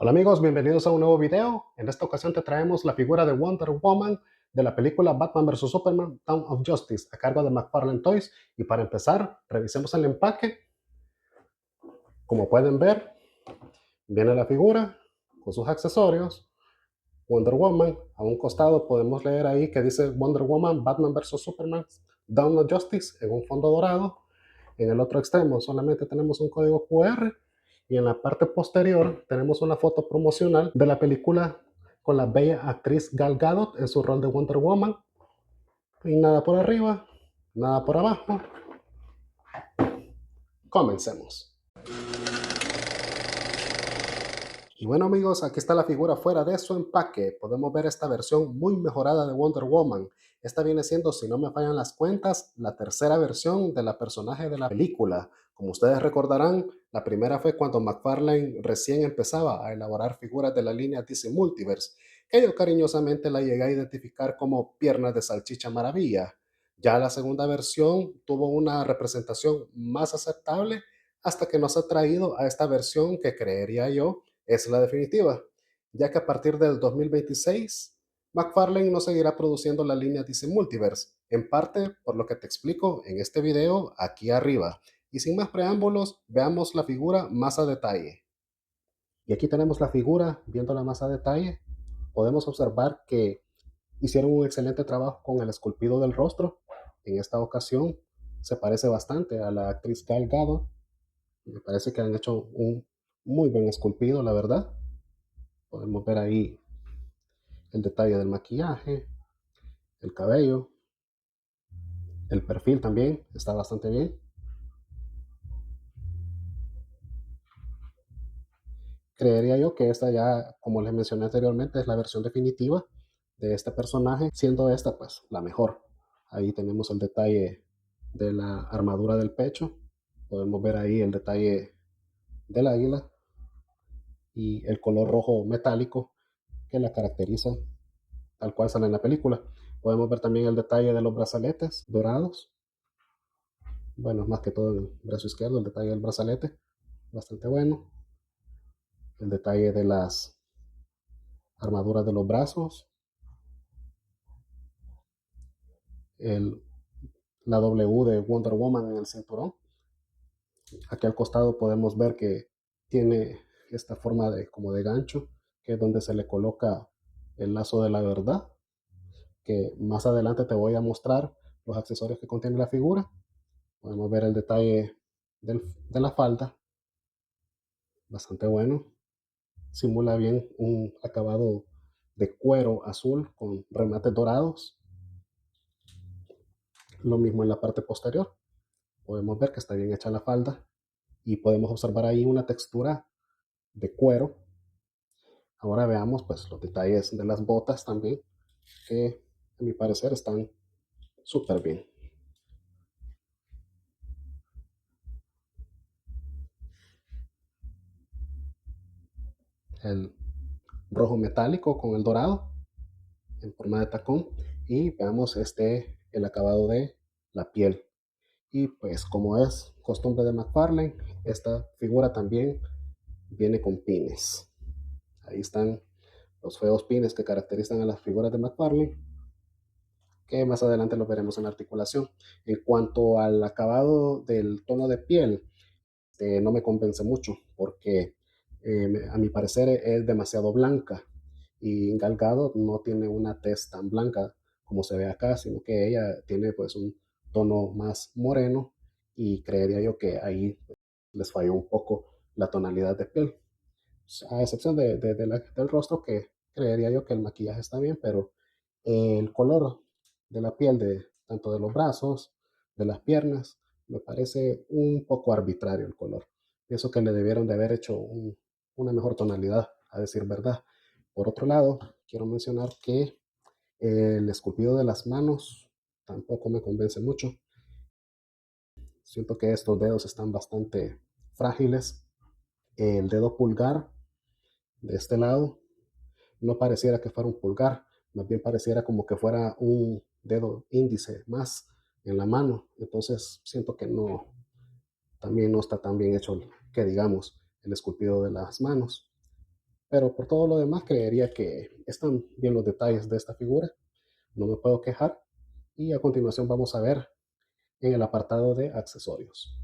Hola amigos, bienvenidos a un nuevo video. En esta ocasión te traemos la figura de Wonder Woman de la película Batman vs Superman Dawn of Justice a cargo de McFarlane Toys. Y para empezar, revisemos el empaque. Como pueden ver, viene la figura con sus accesorios. Wonder Woman, a un costado podemos leer ahí que dice Wonder Woman Batman vs Superman Dawn of Justice en un fondo dorado. En el otro extremo solamente tenemos un código QR y en la parte posterior tenemos una foto promocional de la película con la bella actriz Gal Gadot en su rol de Wonder Woman. Y nada por arriba, nada por abajo. Comencemos. Y bueno amigos, aquí está la figura fuera de su empaque. Podemos ver esta versión muy mejorada de Wonder Woman. Esta viene siendo, si no me fallan las cuentas, la tercera versión de la personaje de la película. Como ustedes recordarán, la primera fue cuando McFarlane recién empezaba a elaborar figuras de la línea DC Multiverse, que yo cariñosamente la llegué a identificar como piernas de salchicha maravilla. Ya la segunda versión tuvo una representación más aceptable hasta que nos ha traído a esta versión que creería yo es la definitiva, ya que a partir del 2026, McFarlane no seguirá produciendo la línea DC Multiverse, en parte por lo que te explico en este video aquí arriba. Y sin más preámbulos, veamos la figura más a detalle. Y aquí tenemos la figura, viéndola más a detalle, podemos observar que hicieron un excelente trabajo con el esculpido del rostro. En esta ocasión se parece bastante a la actriz Gal Gadot. Me parece que han hecho un muy buen esculpido, la verdad. Podemos ver ahí el detalle del maquillaje, el cabello, el perfil también está bastante bien. Creería yo que esta ya, como les mencioné anteriormente, es la versión definitiva de este personaje, siendo esta pues la mejor. Ahí tenemos el detalle de la armadura del pecho, podemos ver ahí el detalle del águila y el color rojo metálico que la caracteriza tal cual sale en la película. Podemos ver también el detalle de los brazaletes dorados. Bueno, más que todo el brazo izquierdo, el detalle del brazalete, bastante bueno. El detalle de las armaduras de los brazos, el, la W de Wonder Woman en el cinturón. Aquí al costado podemos ver que tiene esta forma de como de gancho, que es donde se le coloca el lazo de la verdad, que más adelante te voy a mostrar los accesorios que contiene la figura. Podemos ver el detalle de la falda, bastante bueno. Simula bien un acabado de cuero azul con remates dorados. Lo mismo en la parte posterior. Podemos ver que está bien hecha la falda y podemos observar ahí una textura de cuero. Ahora veamos pues los detalles de las botas también, que a mi parecer están súper bien. El rojo metálico con el dorado en forma de tacón y veamos el acabado de la piel. Y pues como es costumbre de McFarlane, esta figura también viene con pines. Ahí están los feos pines que caracterizan a las figuras de McFarlane, que más adelante lo veremos en la articulación. En cuanto al acabado del tono de piel, no me convence mucho porque a mi parecer es demasiado blanca y Gal Gadot no tiene una tez tan blanca como se ve acá, sino que ella tiene pues un tono más moreno y creería yo que ahí les falló un poco la tonalidad de piel, a excepción del rostro, que creería yo que el maquillaje está bien, pero el color de la piel de tanto de los brazos, de las piernas, me parece un poco arbitrario el color. Pienso que le debieron de haber hecho una mejor tonalidad, a decir verdad. Por otro lado, quiero mencionar que el esculpido de las manos tampoco me convence mucho. Siento que estos dedos están bastante frágiles. El dedo pulgar de este lado no pareciera que fuera un pulgar, más bien pareciera como que fuera un dedo índice más en la mano. Entonces siento que no, también no está tan bien hecho que digamos el esculpido de las manos. Pero por todo lo demás creería que están bien los detalles de esta figura, no me puedo quejar. Y a continuación vamos a ver en el apartado de accesorios.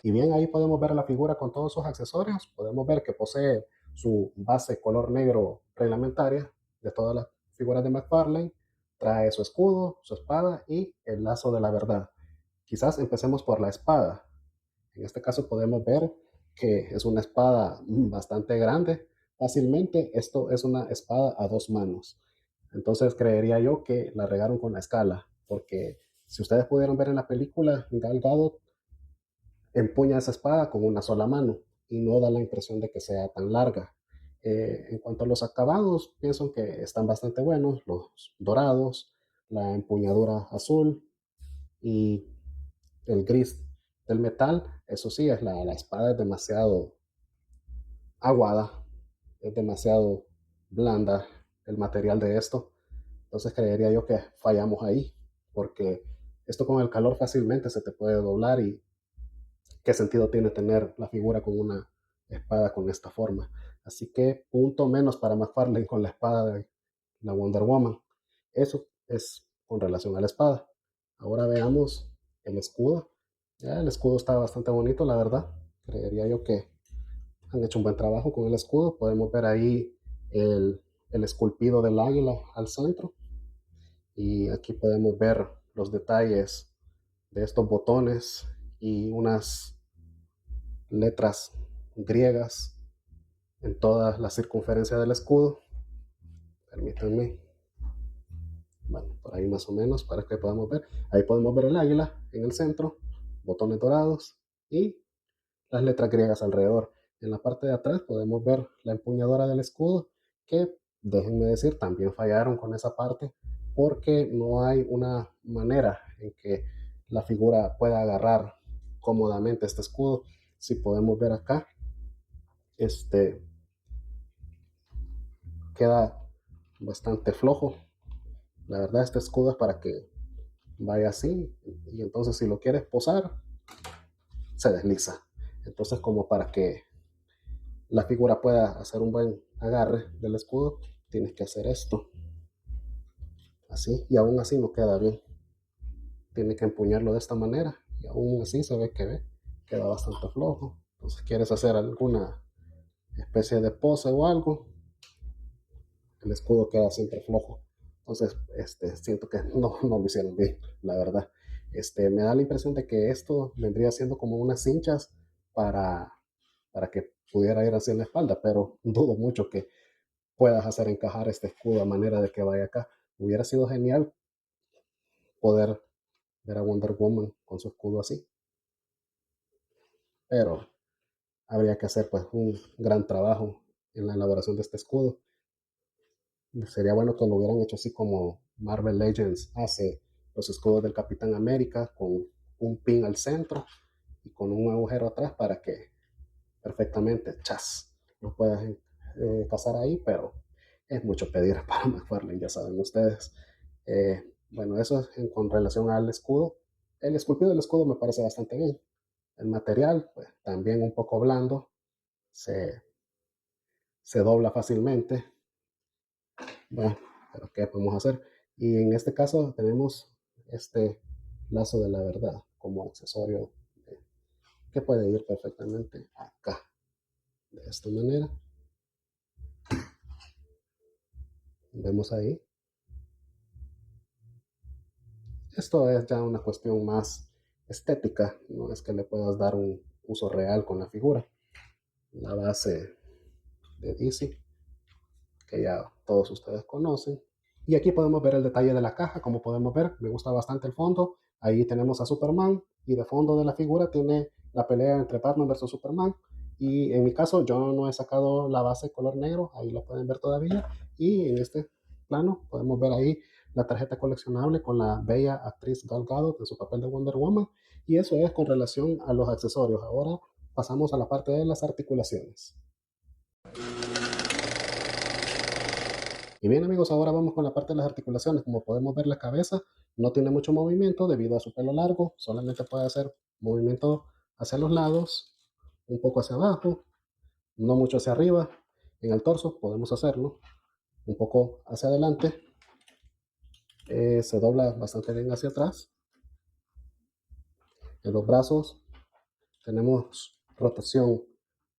Y bien, ahí podemos ver la figura con todos sus accesorios. Podemos ver que posee su base color negro reglamentaria de todas las figuras de McFarlane. Trae su escudo, su espada y el lazo de la verdad. Quizás empecemos por la espada. En este caso podemos ver que es una espada bastante grande. Fácilmente esto es una espada a dos manos. Entonces creería yo que la regaron con la escala, porque si ustedes pudieron ver en la película, Gal Gadot empuña esa espada con una sola mano y no da la impresión de que sea tan larga. En cuanto a los acabados, pienso que están bastante buenos, los dorados, la empuñadura azul y el gris del metal. Eso sí, la espada es demasiado aguada, es demasiado blanda el material de esto. Entonces creería yo que fallamos ahí, porque esto con el calor fácilmente se te puede doblar y qué sentido tiene tener la figura con una espada con esta forma. Así que punto menos para McFarlane con la espada de la Wonder Woman. Eso es con relación a la espada. Ahora veamos el escudo. Ya, el escudo está bastante bonito, la verdad. Creería yo que han hecho un buen trabajo con el escudo. Podemos ver ahí el esculpido del águila al centro. Y aquí podemos ver los detalles de estos botones y unas letras griegas en toda la circunferencia del escudo. Permítanme, bueno, por ahí más o menos para que podamos ver. Ahí podemos ver el águila en el centro, botones dorados y las letras griegas alrededor. En la parte de atrás podemos ver la empuñadura del escudo, que déjenme decir, también fallaron con esa parte porque no hay una manera en que la figura pueda agarrar cómodamente este escudo. Si podemos ver acá, este queda bastante flojo. La verdad, este escudo es para que vaya así y entonces si lo quieres posar, se desliza. Entonces como para que la figura pueda hacer un buen agarre del escudo, tienes que hacer esto, así, y aún así no queda bien. Tienes que empuñarlo de esta manera y aún así se ve que queda bastante flojo. Entonces quieres hacer alguna especie de pose o algo, el escudo queda siempre flojo. Entonces, siento que no lo hicieron bien, la verdad. Me da la impresión de que esto vendría siendo como unas cinchas para, para que pudiera ir hacia la espalda, pero dudo mucho que puedas hacer encajar este escudo a manera de que vaya acá. Hubiera sido genial poder ver a Wonder Woman con su escudo así, pero habría que hacer pues un gran trabajo en la elaboración de este escudo. Sería bueno que lo hubieran hecho así como Marvel Legends hace los escudos del Capitán América, con un pin al centro y con un agujero atrás para que perfectamente, chas, lo puedas pasar ahí, pero es mucho pedir para McFarlane, ya saben ustedes. Bueno, eso es con relación al escudo. El esculpido del escudo me parece bastante bien. El material, pues también un poco blando, se, se dobla fácilmente. Bueno, pero ¿qué podemos hacer? Y en este caso tenemos este lazo de la verdad como accesorio que puede ir perfectamente acá, de esta manera. Vemos ahí. Esto es ya una cuestión más estética, no es que le puedas dar un uso real con la figura. La base de DC, que ya todos ustedes conocen. Y aquí podemos ver el detalle de la caja, como podemos ver, me gusta bastante el fondo. Ahí tenemos a Superman y de fondo de la figura tiene la pelea entre Batman versus Superman. Y en mi caso yo no he sacado la base color negro, ahí lo pueden ver todavía. Y en este plano podemos ver ahí la tarjeta coleccionable con la bella actriz Gal Gadot en su papel de Wonder Woman. Y eso es con relación a los accesorios. Ahora pasamos a la parte de las articulaciones. Y bien amigos, ahora vamos con la parte de las articulaciones. Como podemos ver, la cabeza no tiene mucho movimiento debido a su pelo largo, solamente puede hacer movimiento hacia los lados, un poco hacia abajo no mucho hacia arriba. En el torso podemos hacerlo un poco hacia adelante. Se dobla bastante bien hacia atrás. En los brazos tenemos rotación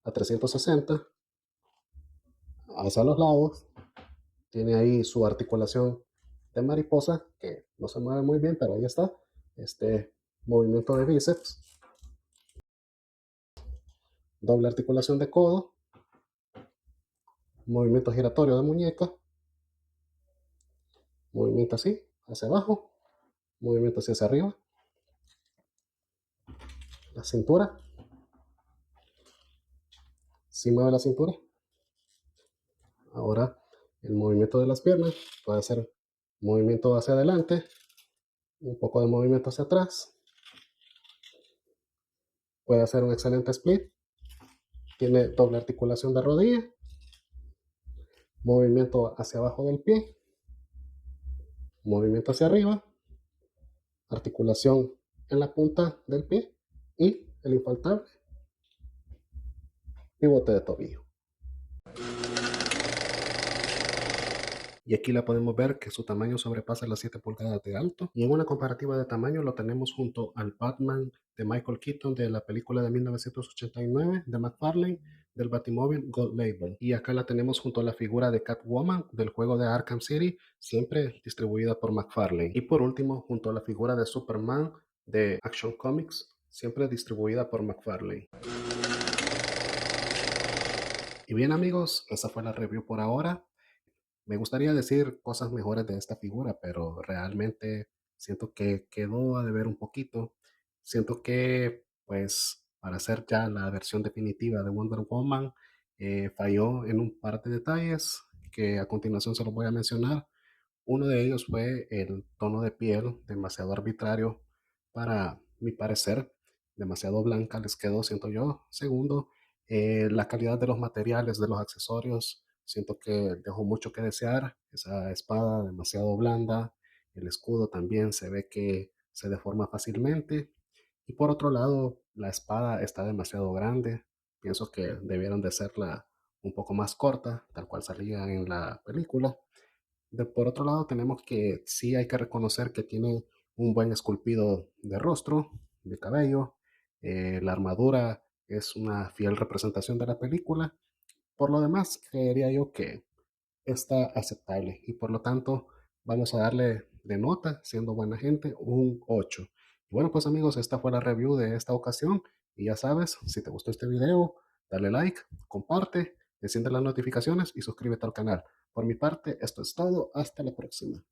a 360 hacia los lados. Tiene ahí su articulación de mariposa, que no se mueve muy bien, pero ahí está. Este movimiento de bíceps, doble articulación de codo, movimiento giratorio de muñeca, movimiento así, hacia abajo, movimiento hacia arriba, la cintura, si mueve la cintura. Ahora el movimiento de las piernas puede ser movimiento hacia adelante, un poco de movimiento hacia atrás, puede hacer un excelente split, tiene doble articulación de rodilla, movimiento hacia abajo del pie, movimiento hacia arriba, articulación en la punta del pie y el infaltable pivote de tobillo. Y aquí la podemos ver que su tamaño sobrepasa las 7 pulgadas de alto. Y en una comparativa de tamaño lo tenemos junto al Batman de Michael Keaton de la película de 1989 de McFarlane, del Batimóvil Gold Label. Y acá la tenemos junto a la figura de Catwoman del juego de Arkham City, siempre distribuida por McFarlane. Y por último, junto a la figura de Superman de Action Comics, siempre distribuida por McFarlane. Y bien amigos, esa fue la review por ahora. Me gustaría decir cosas mejores de esta figura, pero realmente siento que quedó a deber un poquito. Siento que, pues, para hacer ya la versión definitiva de Wonder Woman, falló en un par de detalles que a continuación se los voy a mencionar. Uno de ellos fue el tono de piel, demasiado arbitrario para mi parecer, demasiado blanca les quedó, siento yo. Segundo, la calidad de los materiales, de los accesorios, siento que dejó mucho que desear. Esa espada demasiado blanda, el escudo también se ve que se deforma fácilmente. Y por otro lado, la espada está demasiado grande. Pienso que debieron de hacerla un poco más corta, tal cual salía en la película. Por otro lado, tenemos que sí hay que reconocer que tiene un buen esculpido de rostro, de cabello. La armadura es una fiel representación de la película. Por lo demás, creería yo que está aceptable y por lo tanto vamos a darle de nota, siendo buena gente, un 8. Y bueno, pues amigos, esta fue la review de esta ocasión y ya sabes, si te gustó este video, dale like, comparte, enciende las notificaciones y suscríbete al canal. Por mi parte, esto es todo. Hasta la próxima.